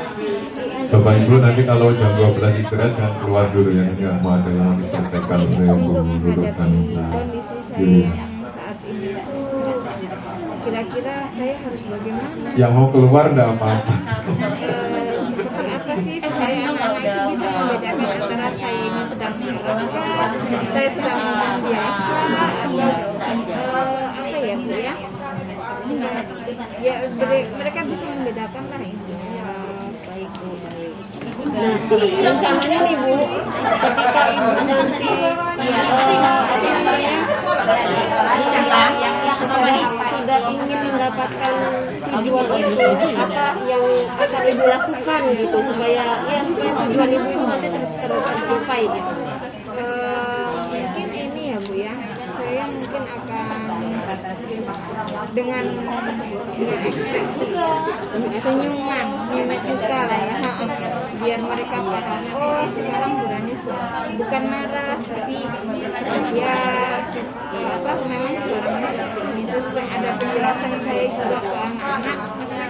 Bapak Ibu nanti kalau jam 12 istirahat jangan keluar dulu ya, ini mau ada yang mau diselesaikan oleh Bu Guru dan kondisi saya saat ini kira-kira saya harus bagaimana? yang mau keluar enggak apa-apa. Saya anak-anak itu bisa membedakan antara saya ini sedang saya sedang biasa apa ya Bu ya? Ya mereka bisa membedakan lah ini. Ya baik Bu, baik. Nah, rencananya nih Bu, ketika Ibu nanti sudah ingin mendapatkan tujuan itu, apa yang akan Ibu lakukan gitu supaya tujuan Ibu itu nanti tercapai gitu. Mungkin ini ya Bu ya, saya mungkin akan dengan senyuman, mimik muka lah ya, biar mereka paham. Oh sekarang Burani bukan marah, tapi ya apa memang suaranya seperti ini. Terus ada penjelasan saya juga ke anak-anak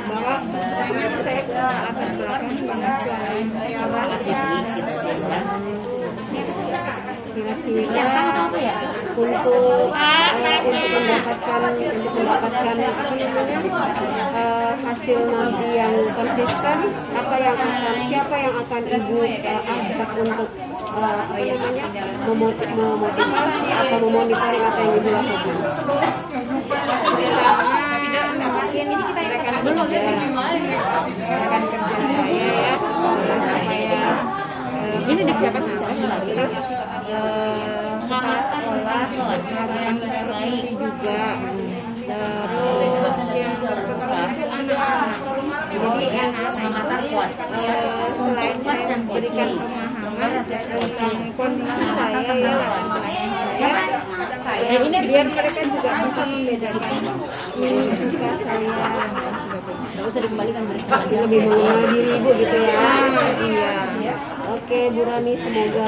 bahwa memang saya ke latar belakang dengan suara yang kira-kira untuk mendapatkan hasil nanti yang konsisten, siapa yang akan ibu ajak untuk memotivasi atau memonitoring apa yang ibu lakukan? Ini kita rekan dulu ya, rekan kerja saya ya, supaya ini di siapa sih? Mengamalkan sekolah, mengamalkan baik juga. Terus yang anak-anak, jadi anak-anak kuat. Selain saya memberikan pemahaman tentang kondisi saya ini biar mereka juga bisa membedakan ini suka saya. Nggak usah dikembalikan mereka lebih mengenal diri ibu gitu ya. Iya. Oke, Bu Rani, semoga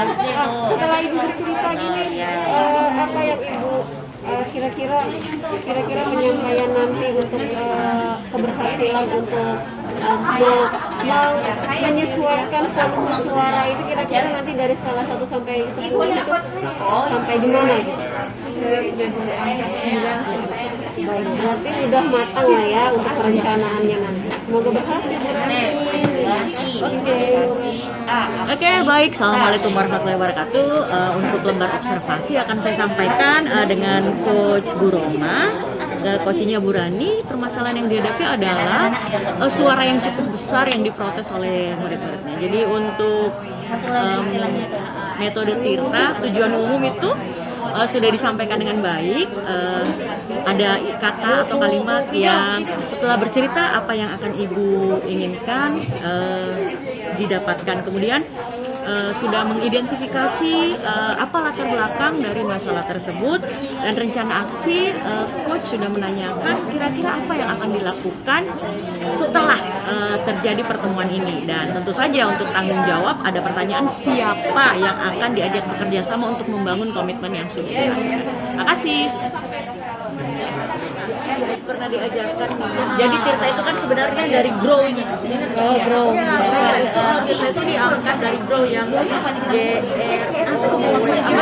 setelah ibu bercerita gini, apa yang ibu kira-kira penyampaian nanti untuk keberhasilan untuk menyesuaikan volume suara itu kira-kira nanti dari skala 1 sampai 10 itu sampai di mana gitu? Baik, berarti sudah matang lah ya untuk perencanaannya nanti. Semoga berhasil. Oke, baik. Assalamualaikum warahmatullahi wabarakatuh. Untuk lembar observasi akan saya sampaikan dengan Coach Bu Roma, coachnya Bu Rani. Permasalahan yang dihadapi adalah suara yang cukup besar yang diprotes oleh murid-muridnya. Jadi untuk metode Tirta, tujuan umum itu sudah disampaikan dengan baik. Ada kata atau kalimat yang setelah bercerita apa yang akan ibu inginkan didapatkan. Kemudian sudah mengidentifikasi apa latar belakang dari masalah tersebut, dan rencana aksi coach sudah menanyakan kira-kira apa yang akan dilakukan setelah terjadi pertemuan ini. Dan tentu saja untuk tanggung jawab ada pertanyaan siapa yang akan diajak bekerja sama untuk membangun komitmen yang sudah ada. Terima kasih. Pernah diajarkan. Jadi Tirta itu kan sebenarnya dari grow. Grow. Tirta itu diangkat dari grow yang apa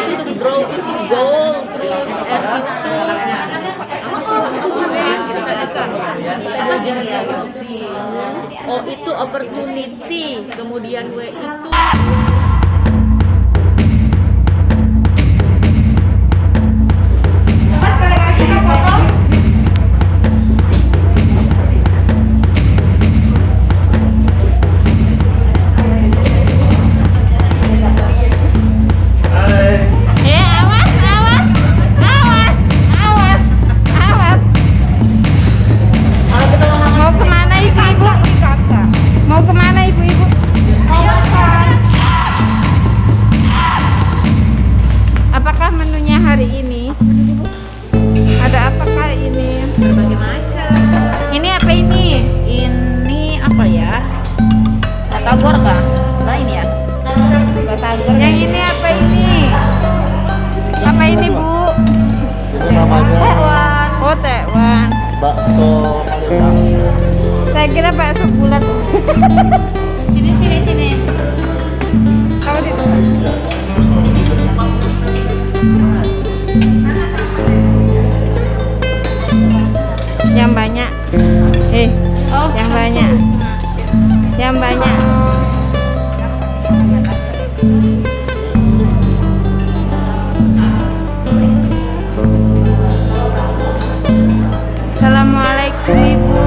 itu grow itu goal, terus R itu O itu opportunity, kemudian W itu Batagor kah? Lain ya? Batagor. Yang ini apa ini? Apa ini Bu? Ini namanya tekwan. Oh tekwan. Bakso Palembang. Saya kira bakso bulat. Sini. Kamu di yang banyak. Yang banyak. Yang banyak. Assalamualaikum Ibu.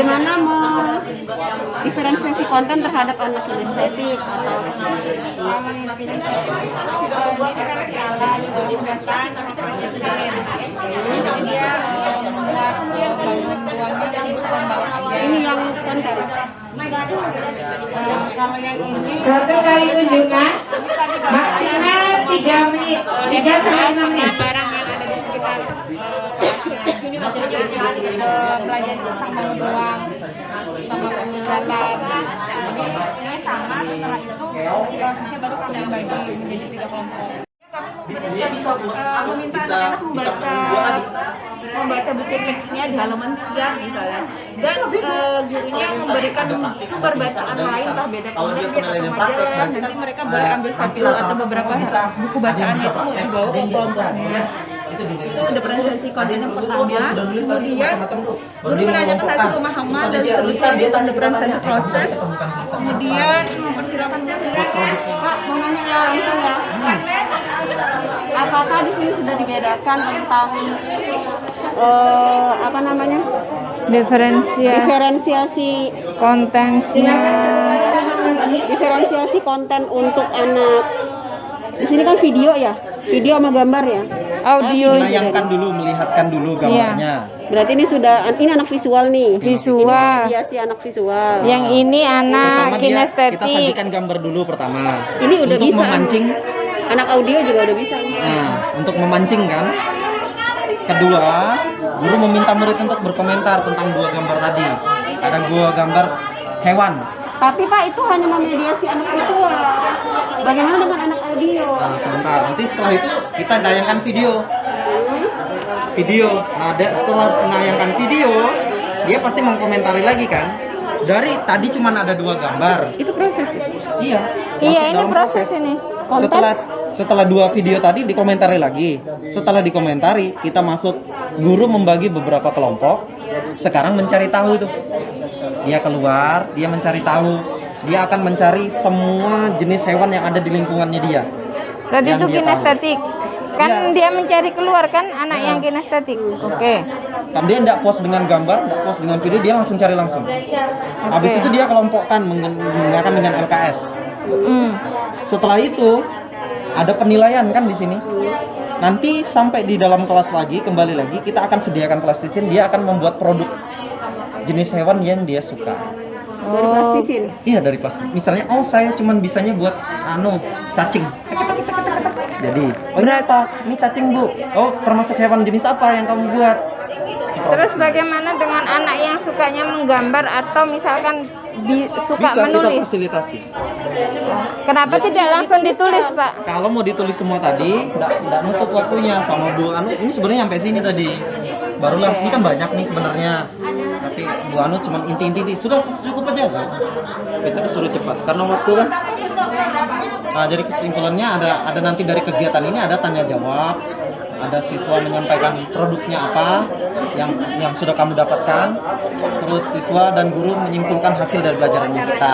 bagaimana diferensiasi konten terhadap anak kinestetik atau ini yang konten. Suatu kali kunjungan maksimal 3 menit, 3 sampai 5 menit. Ini maksudnya belajar tentang menguang, sama penjelasan. Jadi sama setelah itu prosesnya baru kami bagi menjadi 3 kelompok. Dia bisa Meminta anak-anak membaca buku teksnya di halaman sekian misalnya, dan gurunya memberikan sumber bacaan lain, entah beda kelompok atau pemajalah. Nanti mereka boleh ambil satu atau beberapa buku bacaannya itu mau dibawa ke kelompoknya. Itu diferensiasi konten yang pertama. Kemudian guru menanyakan hasil pemahaman dan seterusnya, itu diferensiasi proses. Kemudian mempersilahkan Pak, mau nanya ya langsung ya. Apakah di sini sudah dibedakan tentang apa namanya? Diferensiasi kontennya. Diferensiasi konten untuk anak. Di sini kan video ya, video sama gambar ya. Audio. Menayangkan dulu, melihatkan dulu gambarnya. Berarti ini anak visual nih. Visual. Iya sih anak visual. Yang ini anak kinestetik. Kita sajikan gambar dulu pertama. Ini udah untuk bisa. Memancing. Anak audio juga udah bisa. Nah, untuk memancing kan. Kedua, guru meminta murid untuk berkomentar tentang 2 gambar tadi. Ada 2 gambar hewan. Tapi Pak, itu hanya memediasi anak visual. Bagaimana dengan anak audio? Nah, sebentar, nanti setelah itu kita tayangkan video. Nah, setelah menayangkan video, dia pasti mengkomentari lagi kan. Dari tadi cuma ada 2 gambar. Itu proses ya? Iya. Iya, ini dalam proses ini. Konten. Setelah 2 video tadi dikomentari lagi. Setelah dikomentari, kita masuk, guru membagi beberapa kelompok. Sekarang mencari tahu itu. Dia keluar, dia mencari tahu. Dia akan mencari semua jenis hewan yang ada di lingkungannya dia. Berarti itu kinestetik. Kan Ya. dia mencari keluar kan anak yang kinestetik. Oke. Kan dia tidak post dengan gambar, tidak post dengan video, dia langsung cari langsung. Habis itu dia kelompokkan menggunakan dengan LKS. Setelah itu ada penilaian kan di sini. Nanti sampai di dalam kelas lagi, kembali lagi kita akan sediakan plastisin, dia akan membuat produk jenis hewan yang dia suka. Dari plastisin? Iya, dari plastik. Misalnya, oh saya cuman bisanya buat cacing. Jadi, oh ini apa? Ini cacing bu. Oh termasuk hewan jenis apa yang kamu buat? Terus bagaimana dengan anak yang sukanya menggambar atau misalkan suka Bisa menulis? kita fasilitasi. Kenapa tidak langsung ditulis, Pak? Kalau mau ditulis semua tadi, tidak nutup waktunya sama Bu Anu. Ini sebenarnya sampai sini tadi. Barulah, ini kan banyak nih sebenarnya. Tapi Bu Anu cuma inti-inti, sudah cukup aja. Kita disuruh cepat karena waktu kan. Nah, jadi kesimpulannya ada nanti dari kegiatan ini ada tanya jawab. Ada siswa menyampaikan produknya apa yang sudah kamu dapatkan, terus siswa dan guru menyimpulkan hasil dari pelajarannya kita.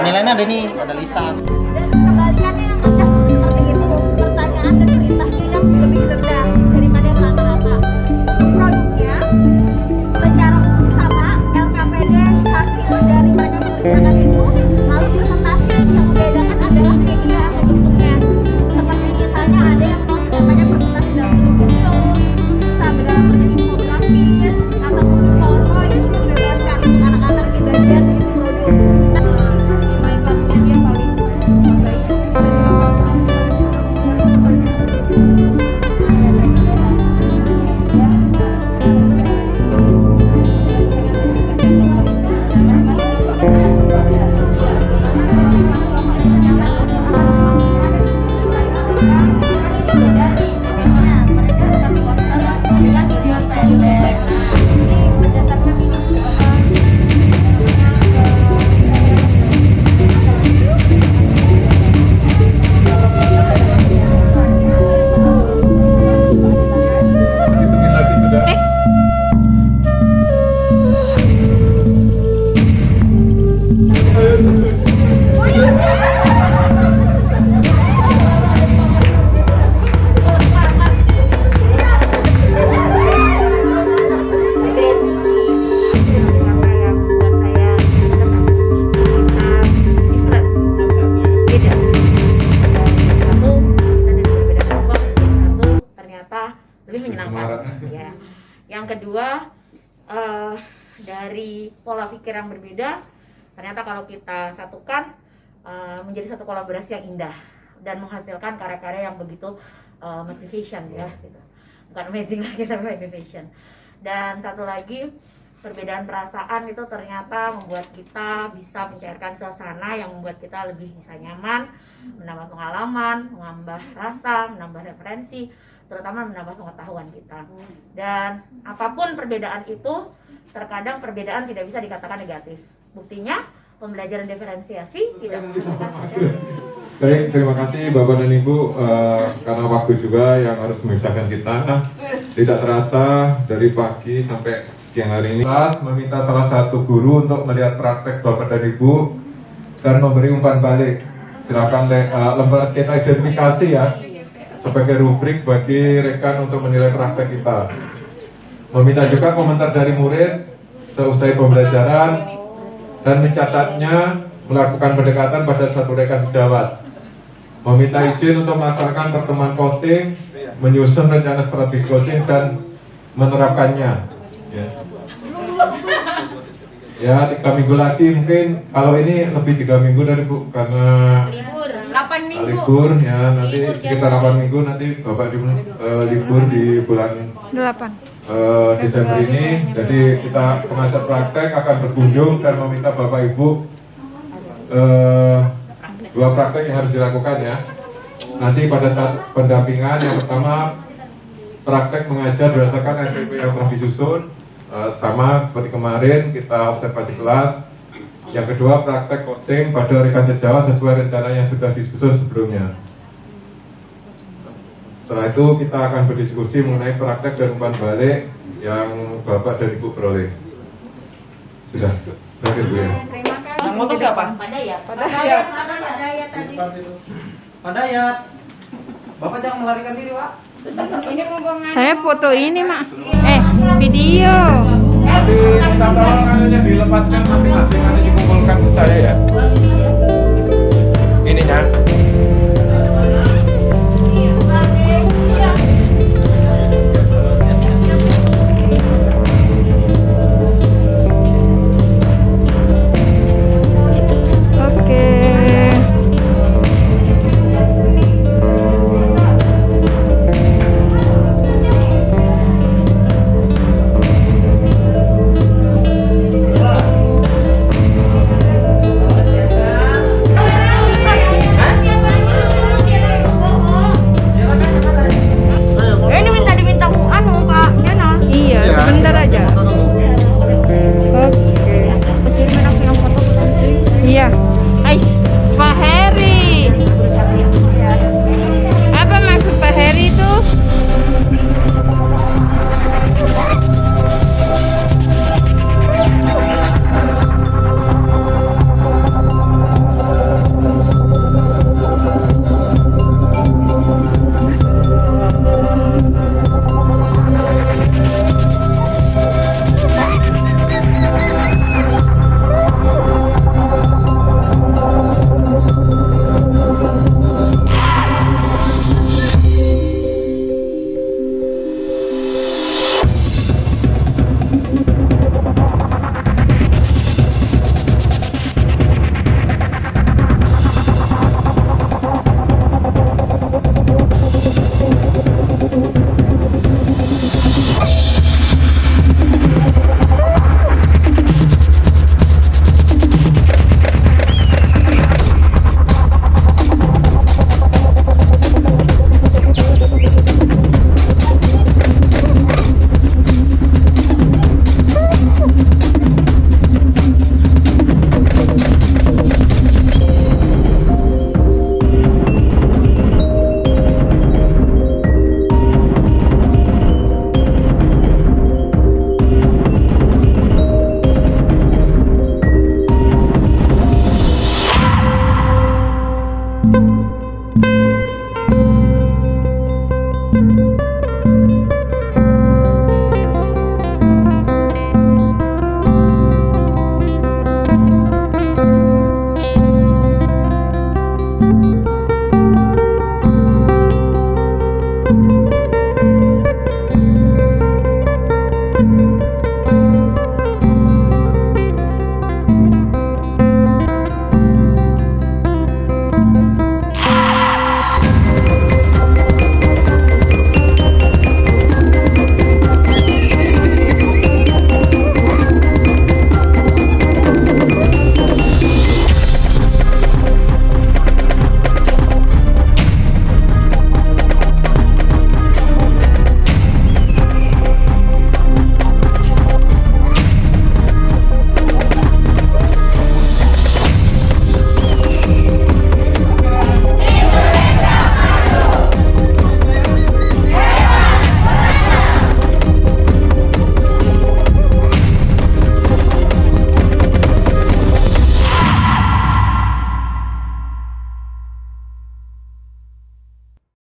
Penilaiannya ada nih, ada lisan. Dan kebalikannya yang rendah seperti itu, pertanyaan dan perintahnya yang lebih rendah daripada yang rata-rata. Produknya secara sama LKPD hasil dari mereka mengerjakan itu, lalu presentasi yang membedakan adalah media atau bentuknya. Seperti misalnya ada yang namanya presentasi dalam video, bisa dalam bentuk infografis ataupun PowerPoint, itu dibebaskan anak-anak di bagian produk. Semarak. Ya. Yang kedua, dari pola pikir yang berbeda, ternyata kalau kita satukan menjadi satu kolaborasi yang indah dan menghasilkan karya-karya yang begitu motivation ya, gitu. Bukan amazing lagi tapi motivation. Dan satu lagi, perbedaan perasaan itu ternyata membuat kita bisa mencairkan suasana yang membuat kita lebih bisa nyaman, menambah pengalaman, menambah rasa, menambah referensi, terutama menambah pengetahuan kita. Dan apapun perbedaan itu, terkadang perbedaan tidak bisa dikatakan negatif. Buktinya, pembelajaran diferensiasi tidak menghasilkan sadar. Baik, terima kasih Bapak dan Ibu, karena waktu juga yang harus memisahkan kita. Tidak terasa dari pagi sampai siang hari ini, kelas meminta salah satu guru untuk melihat praktek Bapak dan Ibu dan memberi umpan balik. Silakan lembar cetak identifikasi ya, sebagai rubrik bagi rekan untuk menilai praktek kita. Meminta juga komentar dari murid seusai pembelajaran dan mencatatnya, melakukan pendekatan pada satu rekan sejawat. Meminta izin untuk melaksanakan pertemuan coaching, menyusun rencana strategi coaching dan menerapkannya. Ya 3 minggu lagi mungkin, kalau ini lebih 3 minggu dari Bu, karena Libur, 8 minggu. libur ya, nanti sekitar 8 minggu nanti Bapak libur di bulan 8 Desember ini. Jadi kita pengajar praktek akan berkunjung dan meminta Bapak Ibu 2 praktek yang harus dilakukan ya. Nanti pada saat pendampingan, yang pertama praktek mengajar berdasarkan RPP yang telah disusun, sama seperti kemarin kita observasi kelas. Yang kedua praktek coaching pada rekan sejawat sesuai rencana yang sudah disusun sebelumnya. Setelah itu kita akan berdiskusi mengenai praktek dan umpan balik yang Bapak dan Ibu peroleh. Sudah, terakhir Bu ya. Yang motor siapa? Padayat. Padayat. Padayat tadi. Padayat. Bapak jangan melarikan diri, Pak. saya foto ini mak video Nanti minta tolong anunya dilepaskan masing-masing, nanti dikumpulkan ke saya ya. Ininya. Thank you.